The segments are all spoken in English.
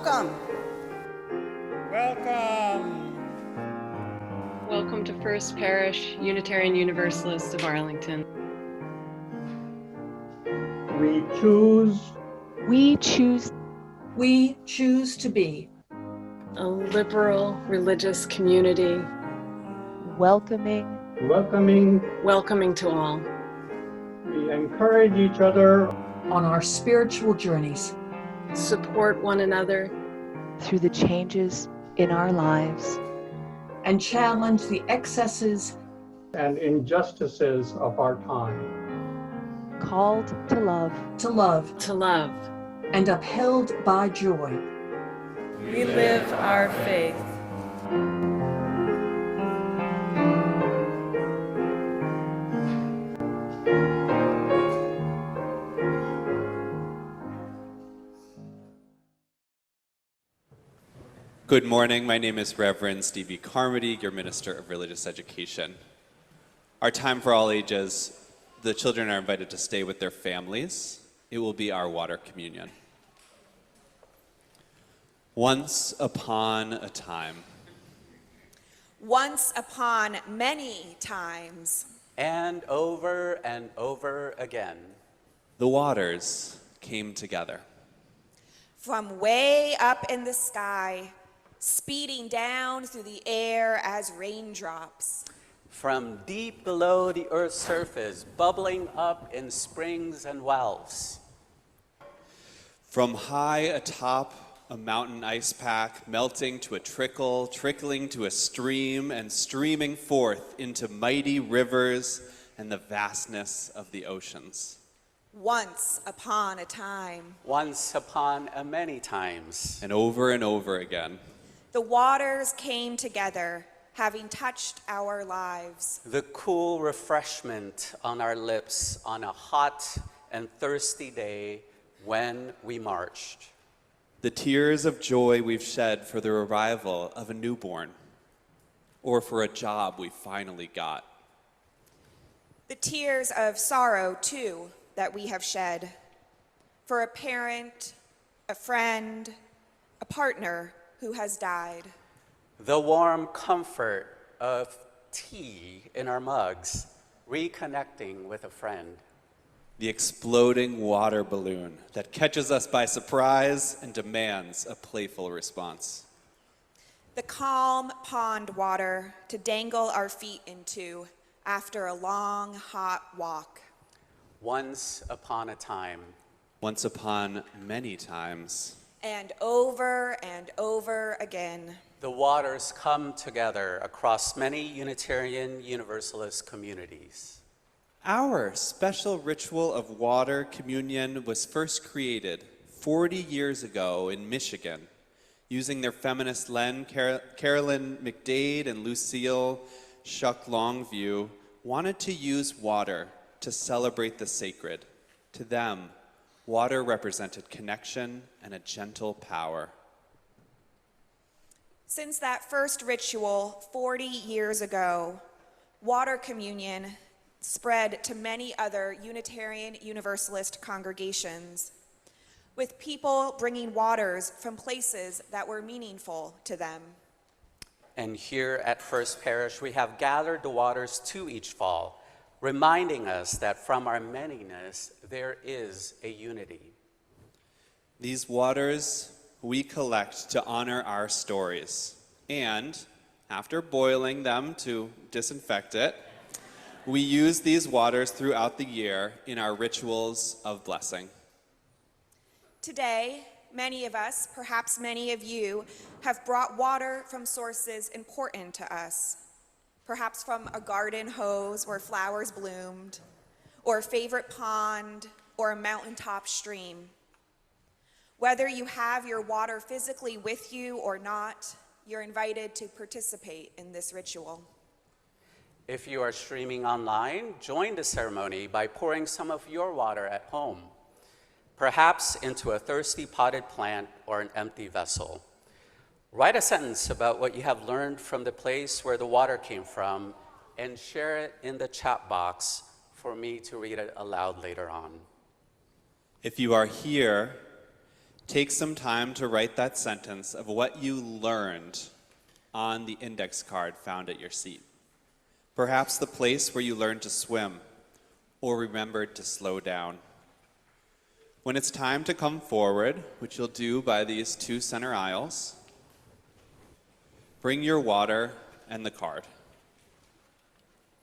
Welcome. Welcome. Welcome to First Parish, Unitarian Universalists of Arlington. We choose. We choose. We choose to be A liberal religious community. Welcoming. Welcoming to all. We encourage each other on our spiritual journeys. Support one another through the changes in our lives. And challenge the excesses and injustices of our time. Called to love. To love. To love. And upheld by joy. We live our faith. Good morning. My name is Reverend Stevie Carmody, your Minister of Religious Education. Our time for all ages, the children are invited to stay with their families. It will be our water communion. Once upon a time. Once upon many times. And over again. The waters came together. From way up in the sky, speeding down through the air as raindrops. From deep below the earth's surface, bubbling up in springs and wells. From high atop a mountain ice pack, melting to a trickle, trickling to a stream, and streaming forth into mighty rivers and the vastness of the oceans. Once upon a time. Once upon a many times. And over again. The waters came together, having touched our lives. The cool refreshment on our lips on a hot and thirsty day when we marched. The tears of joy we've shed for the arrival of a newborn, or for a job we finally got. The tears of sorrow, too, that we have shed for a parent, a friend, a partner who has died. The warm comfort of tea in our mugs, reconnecting with a friend. The exploding water balloon that catches us by surprise and demands a playful response. The calm pond water to dangle our feet into after a long, hot walk. Once upon a time. Once upon many times. And over again. The waters come together across many Unitarian Universalist communities. Our special ritual of water communion was first created 40 years ago in Michigan, using their feminist Len, Carolyn McDade, and Lucille Shuck Longview wanted to use water to celebrate the sacred. To them, water represented connection and a gentle power. Since that first ritual 40 years ago, water communion spread to many other Unitarian Universalist congregations, with people bringing waters from places that were meaningful to them. And here at First Parish, we have gathered the waters to each fall, reminding us that from our manyness, there is a unity. These waters we collect to honor our stories, and after boiling them to disinfect it, we use these waters throughout the year in our rituals of blessing. Today, many of us, perhaps many of you, have brought water from sources important to us. Perhaps from a garden hose where flowers bloomed, or a favorite pond, or a mountaintop stream. Whether you have your water physically with you or not, you're invited to participate in this ritual. If you are streaming online, join the ceremony by pouring some of your water at home, perhaps into a thirsty potted plant or an empty vessel. Write a sentence about what you have learned from the place where the water came from and share it in the chat box for me to read it aloud later on. If you are here, take some time to write that sentence of what you learned on the index card found at your seat. Perhaps the place where you learned to swim or remembered to slow down. When it's time to come forward, which you'll do by these two center aisles, bring your water and the card.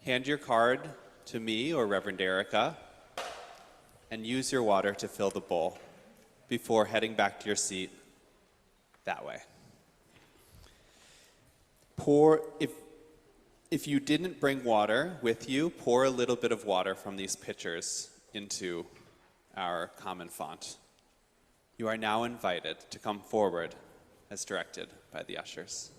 Hand your card to me or Reverend Erica, and use your water to fill the bowl before heading back to your seat that way. If you didn't bring water with you, pour a little bit of water from these pitchers into our common font. You are now invited to come forward as directed by the ushers.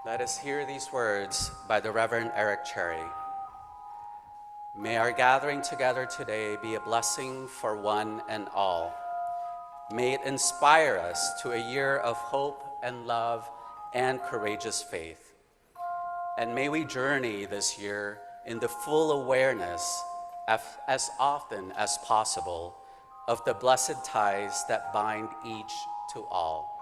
Let us hear these words by the Reverend Eric Cherry. May our gathering together today be a blessing for one and all. May it inspire us to a year of hope and love and courageous faith. And may we journey this year in the full awareness, as often as possible, of the blessed ties that bind each to all.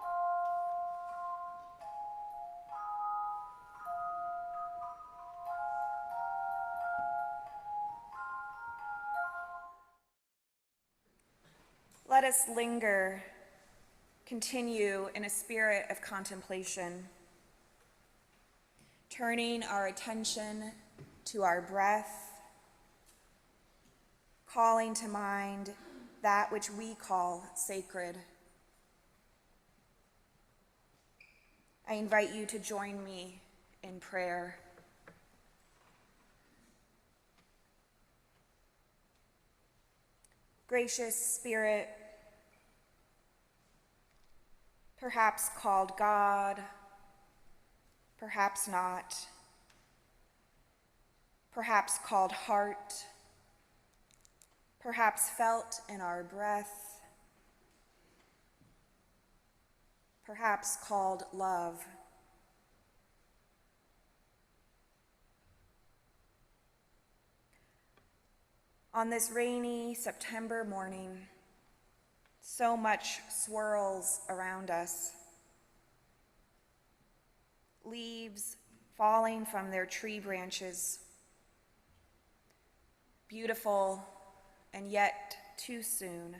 Let us linger, continue in a spirit of contemplation, turning our attention to our breath, calling to mind that which we call sacred. I invite you to join me in prayer. Gracious Spirit, perhaps called God, perhaps not, perhaps called heart, perhaps felt in our breath, perhaps called love. On this rainy September morning, so much swirls around us. Leaves falling from their tree branches, beautiful and yet too soon.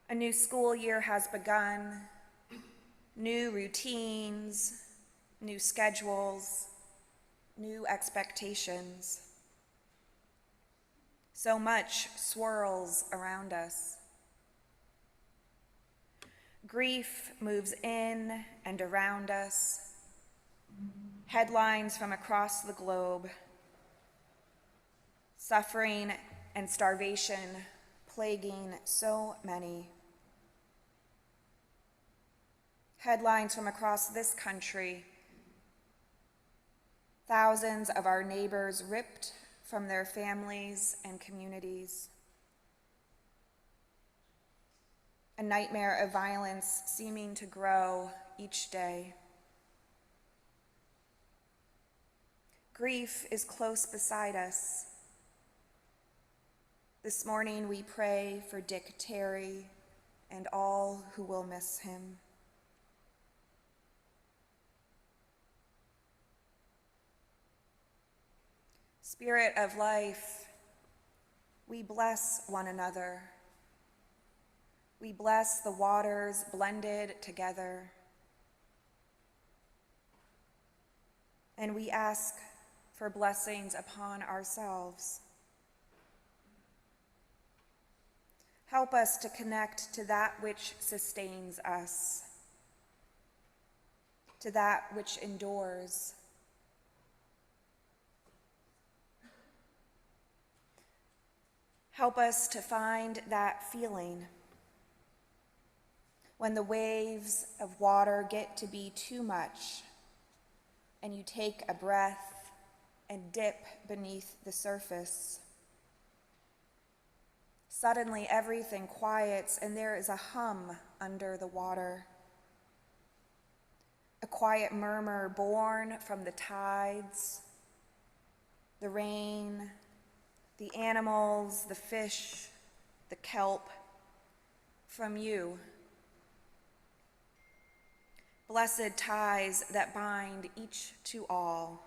A new school year has begun, new routines, new schedules, new expectations. So much swirls around us. Grief moves in and around us. Headlines from across the globe. Suffering and starvation plaguing so many. Headlines from across this country. Thousands of our neighbors ripped from their families and communities. A nightmare of violence seeming to grow each day. Grief is close beside us. This morning we pray for Dick Terry and all who will miss him. Spirit of life, we bless one another. We bless the waters blended together. And we ask for blessings upon ourselves. Help us to connect to that which sustains us, to that which endures. Help us to find that feeling when the waves of water get to be too much and you take a breath and dip beneath the surface. Suddenly everything quiets and there is a hum under the water. a quiet murmur born from the tides, the rain, the animals, the fish, the kelp, from you. Blessed ties that bind each to all,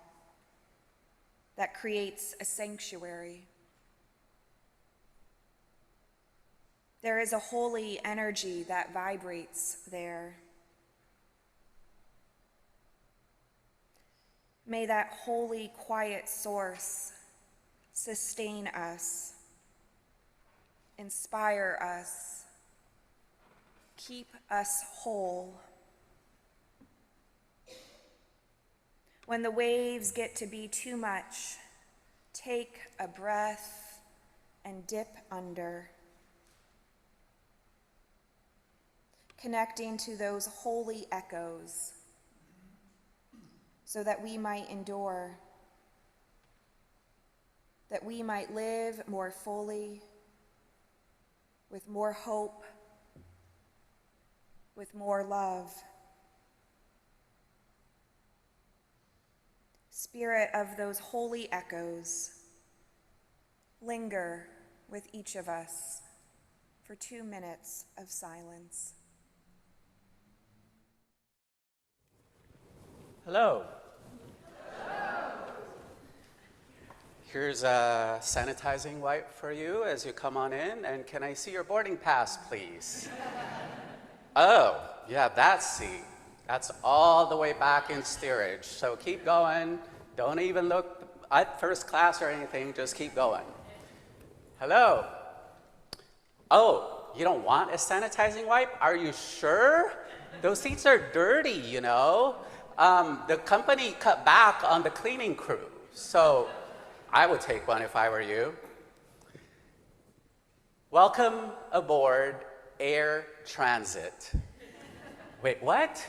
that creates a sanctuary. There is a holy energy that vibrates there. May that holy, quiet source sustain us, inspire us, keep us whole. When the waves get to be too much, take a breath and dip under, connecting to those holy echoes so that we might endure, that we might live more fully, with more hope, with more love. Spirit of those holy echoes, linger with each of us for 2 minutes of silence. Hello. Here's a sanitizing wipe for you as you come on in. And can I see your boarding pass, please? Oh, yeah, that seat. That's all the way back in steerage. So keep going. Don't even look at first class or anything. Just keep going. Hello. Oh, you don't want a sanitizing wipe? Are you sure? Those seats are dirty, you know. The company cut back on the cleaning crew. So I would take one if I were you. Welcome aboard Air Transit. Wait, what?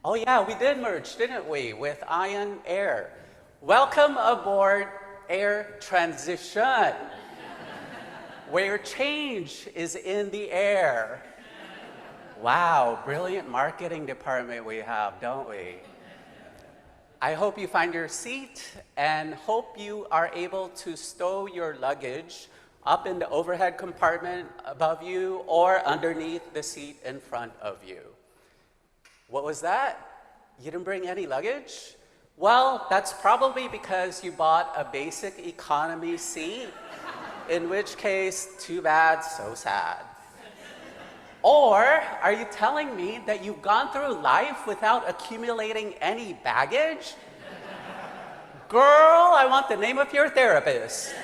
Oh yeah, we did merge, didn't we, with Ion Air. Welcome aboard Air Transition, where change is in the air. Wow, brilliant marketing department we have, don't we? I hope you find your seat and hope you are able to stow your luggage up in the overhead compartment above you or underneath the seat in front of you. What was that? You didn't bring any luggage? Well, that's probably because you bought a basic economy seat, in which case, too bad, so sad. Or are you telling me that you've gone through life without accumulating any baggage? Girl, I want the name of your therapist.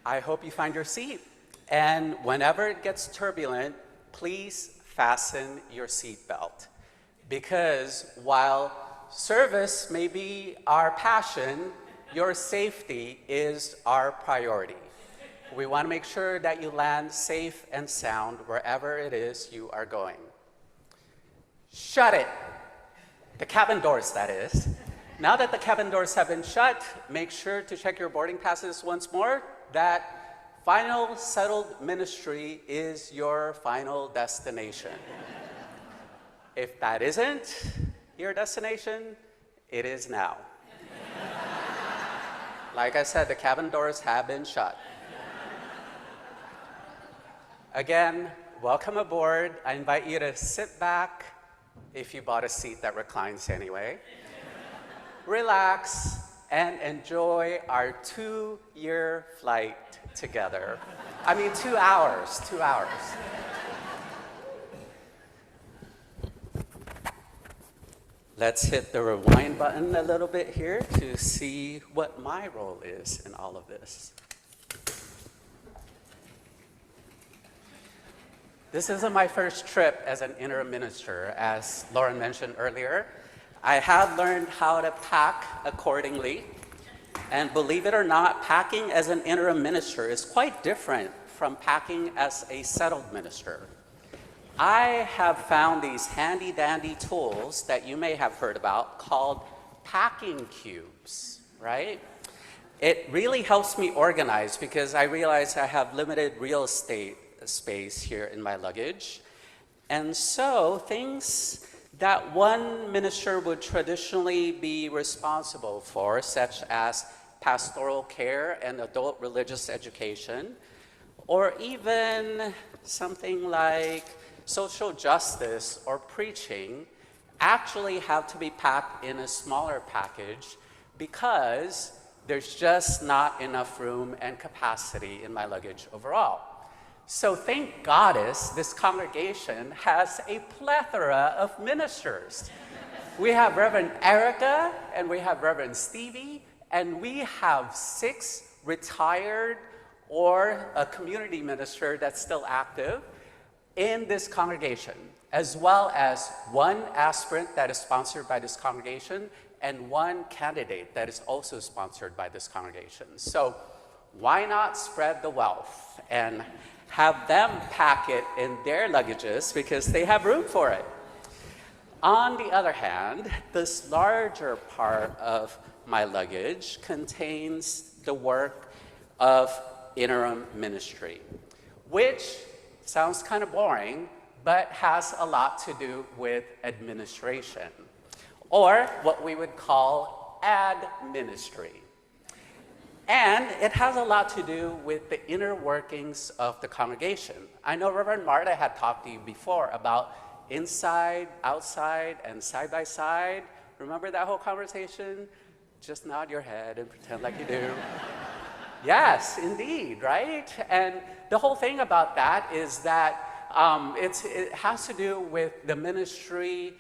I hope you find your seat. And whenever it gets turbulent, please fasten your seatbelt. Because while service may be our passion, your safety is our priority. We want to make sure that you land safe and sound wherever it is you are going. Shut it. The cabin doors, that is. Now that the cabin doors have been shut, make sure to check your boarding passes once more. That final settled ministry is your final destination. If that isn't your destination, it is now. Like I said, the cabin doors have been shut. Again, welcome aboard. I invite you to sit back, if you bought a seat that reclines anyway. Relax and enjoy our 2-year flight together. I mean, 2 hours, 2 hours. Let's hit the rewind button a little bit here to see what my role is in all of this. This isn't my first trip as an interim minister, as Lauren mentioned earlier. I have learned how to pack accordingly. And believe it or not, packing as an interim minister is quite different from packing as a settled minister. I have found these handy-dandy tools that you may have heard about called packing cubes, right? It really helps me organize because I realize I have limited real estate space here in my luggage. And so things that one minister would traditionally be responsible for, such as pastoral care and adult religious education, or even something like social justice or preaching, actually have to be packed in a smaller package because there's just not enough room and capacity in my luggage overall. So thank goddess, this congregation has a plethora of ministers. We have Reverend Erica, and we have Reverend Stevie, and we have 6 retired or a community minister that's still active in this congregation, as well as 1 aspirant that is sponsored by this congregation and 1 candidate that is also sponsored by this congregation. So why not spread the wealth and have them pack it in their luggages because they have room for it? On the other hand, this larger part of my luggage contains the work of interim ministry, which sounds kind of boring, but has a lot to do with administration, or what we would call ad ministry. And it has a lot to do with the inner workings of the congregation. I know Reverend Marta had talked to you before about inside, outside, and side by side. Remember that whole conversation? Just nod your head and pretend like you do. Yes, indeed, right? And the whole thing about that is that it has to do with the ministry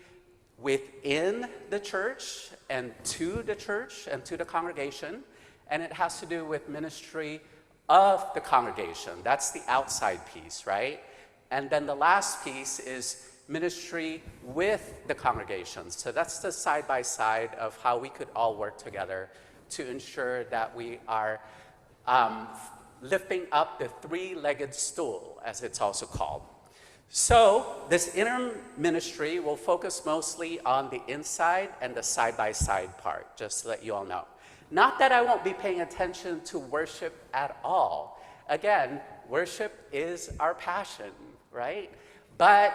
within the church and to the congregation. And it has to do with ministry of the congregation. That's the outside piece, right? And then the last piece is ministry with the congregation. So that's the side-by-side of how we could all work together to ensure that we are lifting up the 3-legged stool, as it's also called. So this interim ministry will focus mostly on the inside and the side-by-side part, just to let you all know. Not that I won't be paying attention to worship at all. Again, worship is our passion, right? But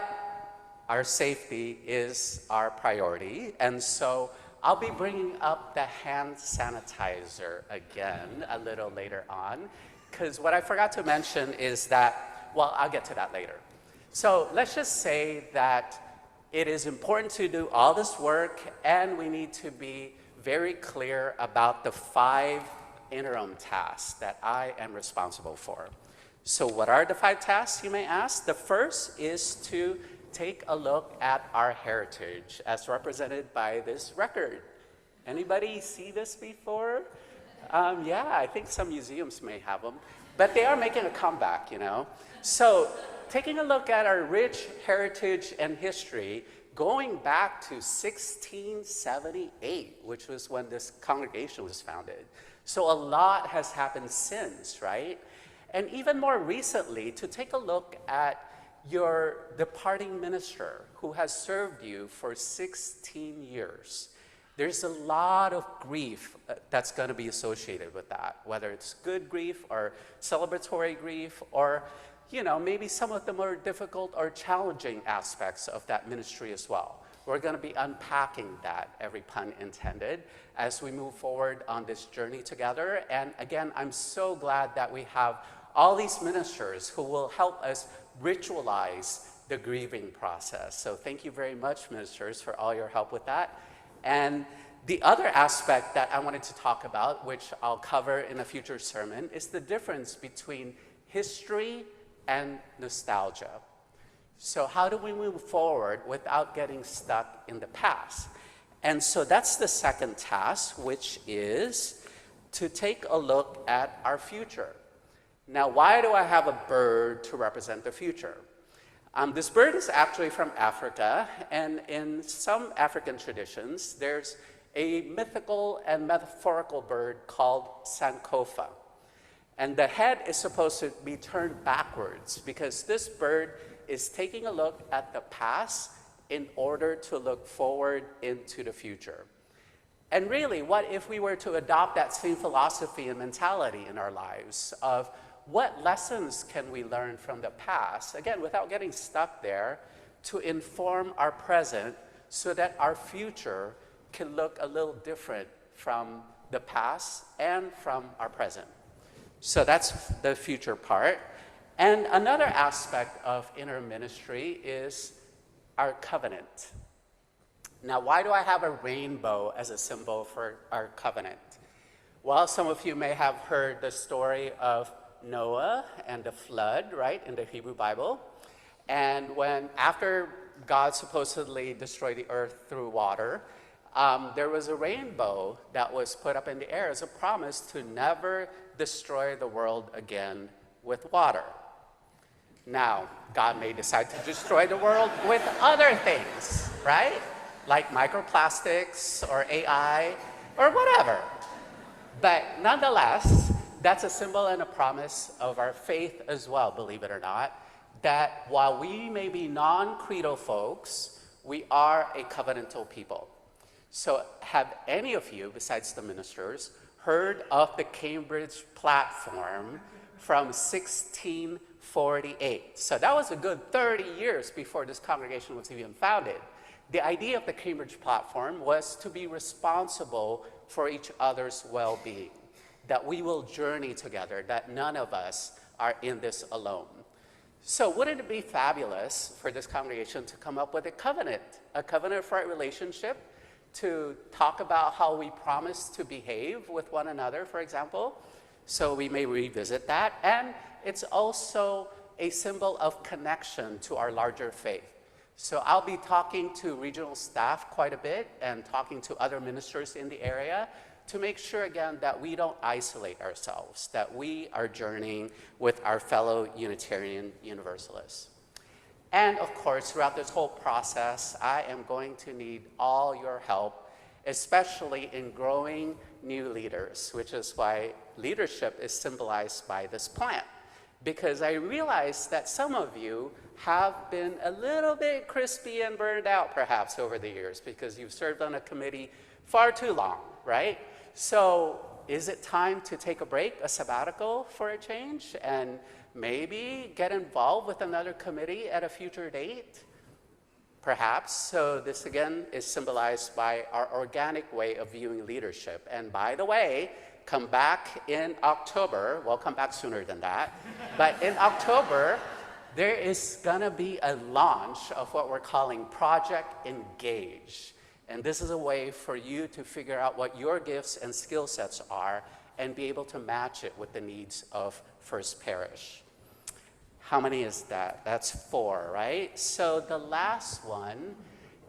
our safety is our priority. And so I'll be bringing up the hand sanitizer again a little later on, because what I forgot to mention is that, well, I'll get to that later. So let's just say that it is important to do all this work, and we need to be very clear about the 5 interim tasks that I am responsible for. So what are the 5 tasks, you may ask? The first is to take a look at our heritage as represented by this record. Anybody see this before? Yeah, I think some museums may have them, but they are making a comeback, you know. So taking a look at our rich heritage and history, going back to 1678, which was when this congregation was founded. So a lot has happened since, right? And even more recently, to take a look at your departing minister who has served you for 16 years. There's a lot of grief that's going to be associated with that, whether it's good grief or celebratory grief, or maybe some of the more difficult or challenging aspects of that ministry as well. We're going to be unpacking that, every pun intended, as we move forward on this journey together. And again, I'm so glad that we have all these ministers who will help us ritualize the grieving process. So thank you very much, ministers, for all your help with that. And the other aspect that I wanted to talk about, which I'll cover in a future sermon, is the difference between history and nostalgia. So how do we move forward without getting stuck in the past? And so that's the second task, which is to take a look at our future. Now, why do I have a bird to represent the future? This bird is actually from Africa, and in some African traditions, there's a mythical and metaphorical bird called Sankofa. And the head is supposed to be turned backwards because this bird is taking a look at the past in order to look forward into the future. And really, what if we were to adopt that same philosophy and mentality in our lives of what lessons can we learn from the past, again, without getting stuck there, to inform our present so that our future can look a little different from the past and from our present. So that's the future part. And another aspect of interim ministry is our covenant. Now, why do I have a rainbow as a symbol for our covenant? Well, some of you may have heard the story of Noah and the flood, right, in the Hebrew Bible. And after God supposedly destroyed the earth through water, there was a rainbow that was put up in the air as a promise to never destroy the world again with water. Now, God may decide to destroy the world with other things, right? Like microplastics or AI or whatever. But nonetheless, that's a symbol and a promise of our faith as well, believe it or not, that while we may be non-creedal folks, we are a covenantal people. So have any of you, besides the ministers, heard of the Cambridge Platform from 1648? So that was a good 30 years before this congregation was even founded. The idea of the Cambridge Platform was to be responsible for each other's well-being, that we will journey together, that none of us are in this alone. So wouldn't it be fabulous for this congregation to come up with a covenant for our relationship, to talk about how we promise to behave with one another, for example? So we may revisit that. And it's also a symbol of connection to our larger faith. So I'll be talking to regional staff quite a bit and talking to other ministers in the area to make sure, again, that we don't isolate ourselves, that we are journeying with our fellow Unitarian Universalists. And of course, throughout this whole process, I am going to need all your help, especially in growing new leaders, which is why leadership is symbolized by this plant. Because I realize that some of you have been a little bit crispy and burned out perhaps over the years because you've served on a committee far too long, right? So is it time to take a break, a sabbatical for a change, and maybe get involved with another committee at a future date? Perhaps. So this again is symbolized by our organic way of viewing leadership. And by the way, come back in October. Well, come back sooner than that. But in October, there is gonna be a launch of what we're calling Project Engage. And this is a way for you to figure out what your gifts and skill sets are and be able to match it with the needs of First Parish. How many is that? That's 4, right? So the last one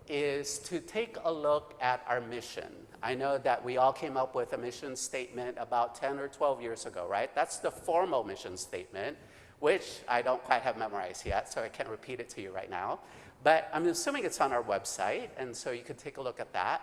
is to take a look at our mission. I know that we all came up with a mission statement about 10 or 12 years ago, right? That's the formal mission statement, which I don't quite have memorized yet, so I can't repeat it to you right now. But I'm assuming it's on our website, and so you can take a look at that.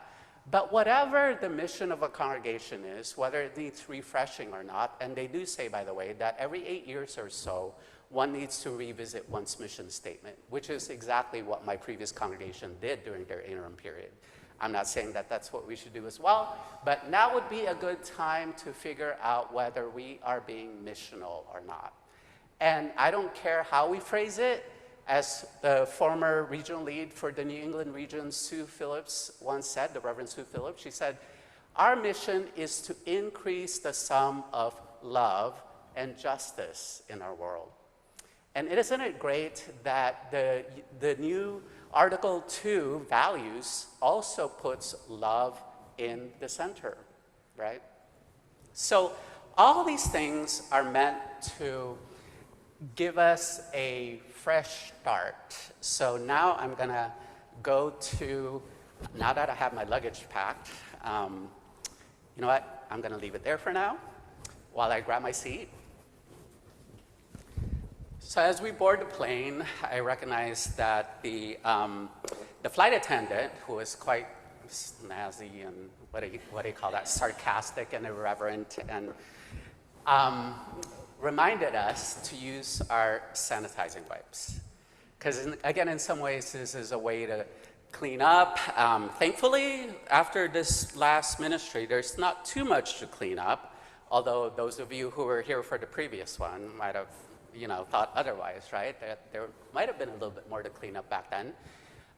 But whatever the mission of a congregation is, whether it needs refreshing or not, and they do say, by the way, that every 8 years or so, one needs to revisit one's mission statement, which is exactly what my previous congregation did during their interim period. I'm not saying that that's what we should do as well, but now would be a good time to figure out whether we are being missional or not. And I don't care how we phrase it. As the former regional lead for the New England region, Sue Phillips, once said, the Reverend Sue Phillips, she said, our mission is to increase the sum of love and justice in our world. And isn't it great that the new Article 2 values also puts love in the center, right? So all these things are meant to give us a fresh start. So now I'm gonna go to, now that I have my luggage packed, you know what? I'm gonna leave it there for now while I grab my seat. So as we board the plane, I recognized that the flight attendant, who is quite snazzy and what do you call that, sarcastic and irreverent, and reminded us to use our sanitizing wipes. Because again, in some ways, this is a way to clean up. Thankfully, after this last ministry, there's not too much to clean up, although those of you who were here for the previous one might have thought otherwise, right? That there might have been a little bit more to clean up back then.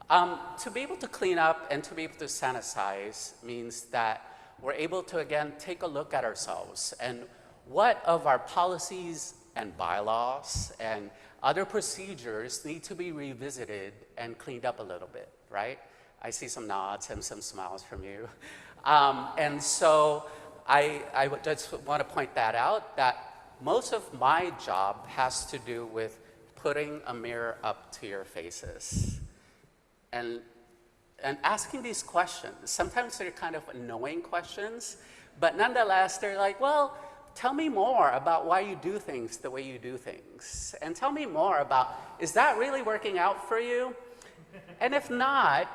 To be able to clean up and to be able to sanitize means that we're able to, again, take a look at ourselves and what of our policies and bylaws and other procedures need to be revisited and cleaned up a little bit, right? I see some nods and some smiles from you. And so I would just want to point that out, that most of my job has to do with putting a mirror up to your faces and asking these questions. Sometimes they're kind of annoying questions, but nonetheless, they're like, well, tell me more about why you do things the way you do things. And tell me more about, is that really working out for you? And if not,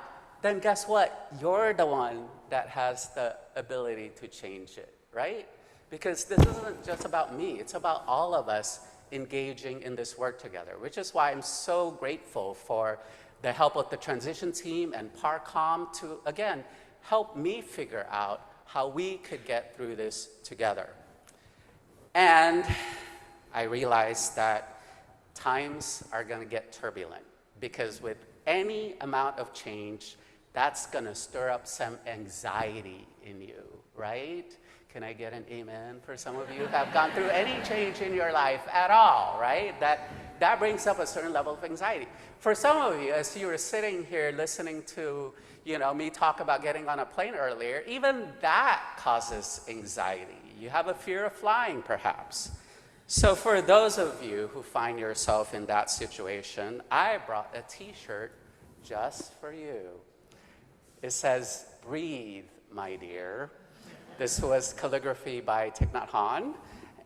then guess what? You're the one that has the ability to change it, right? Because this isn't just about me, it's about all of us engaging in this work together, which is why I'm so grateful for the help of the transition team and PARCOM to, again, help me figure out how we could get through this together. And I realized that times are going to get turbulent, because with any amount of change, that's going to stir up some anxiety in you, right? Can I get an amen for some of you who have gone through any change in your life at all, right? That brings up a certain level of anxiety. For some of you, as you were sitting here listening to me talk about getting on a plane earlier, even that causes anxiety. You have a fear of flying, perhaps. So for those of you who find yourself in that situation, I brought a t-shirt just for you. It says, "Breathe, my dear." This was calligraphy by Thich Nhat Hanh,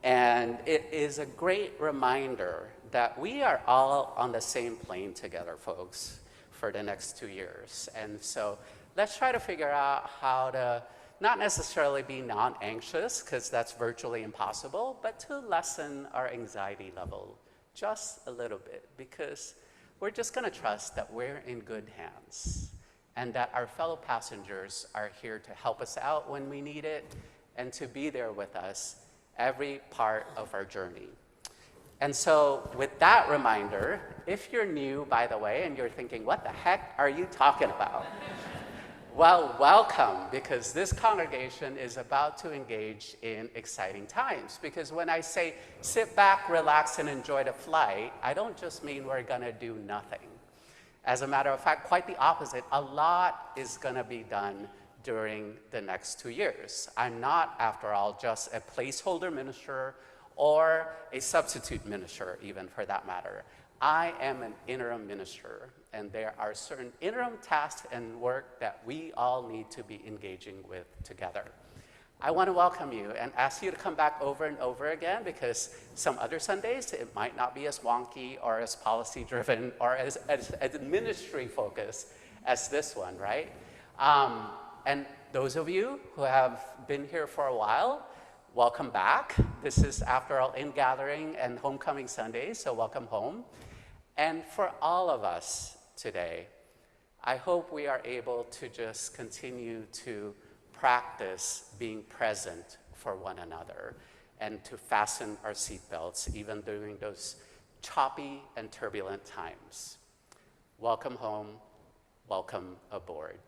and it is a great reminder that we are all on the same plane together, folks, for the next 2 years. And so let's try to figure out how to not necessarily be non-anxious, because that's virtually impossible, but to lessen our anxiety level just a little bit, because we're just going to trust that we're in good hands and that our fellow passengers are here to help us out when we need it and to be there with us every part of our journey. And so with that reminder, if you're new, by the way, and you're thinking, what the heck are you talking about? Well, welcome, because this congregation is about to engage in exciting times. Because when I say sit back, relax, and enjoy the flight, I don't just mean we're gonna do nothing. As a matter of fact, quite the opposite. A lot is gonna be done during the next 2 years. I'm not, after all, just a placeholder minister or a substitute minister, even for that matter. I am an interim minister, and there are certain interim tasks and work that we all need to be engaging with together. I want to welcome you and ask you to come back over and over again, because some other Sundays it might not be as wonky or as policy driven or as ministry focused as this one, right? And those of you who have been here for a while, welcome back. This is, after all, Ingathering and Homecoming Sunday, so welcome home. And for all of us today, I hope we are able to just continue to practice being present for one another and to fasten our seatbelts even during those choppy and turbulent times. Welcome home, welcome aboard.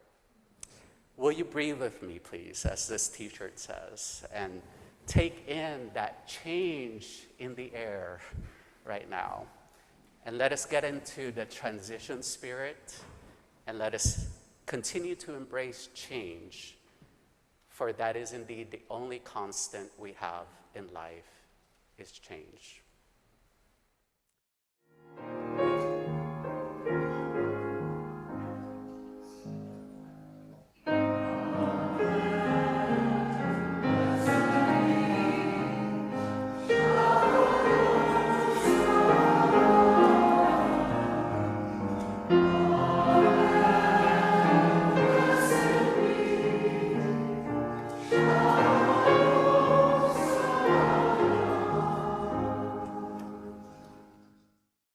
Will you breathe with me, please, as this t-shirt says, and take in that change in the air right now. And let us get into the transition spirit, and let us continue to embrace change, for that is indeed the only constant we have in life, is change.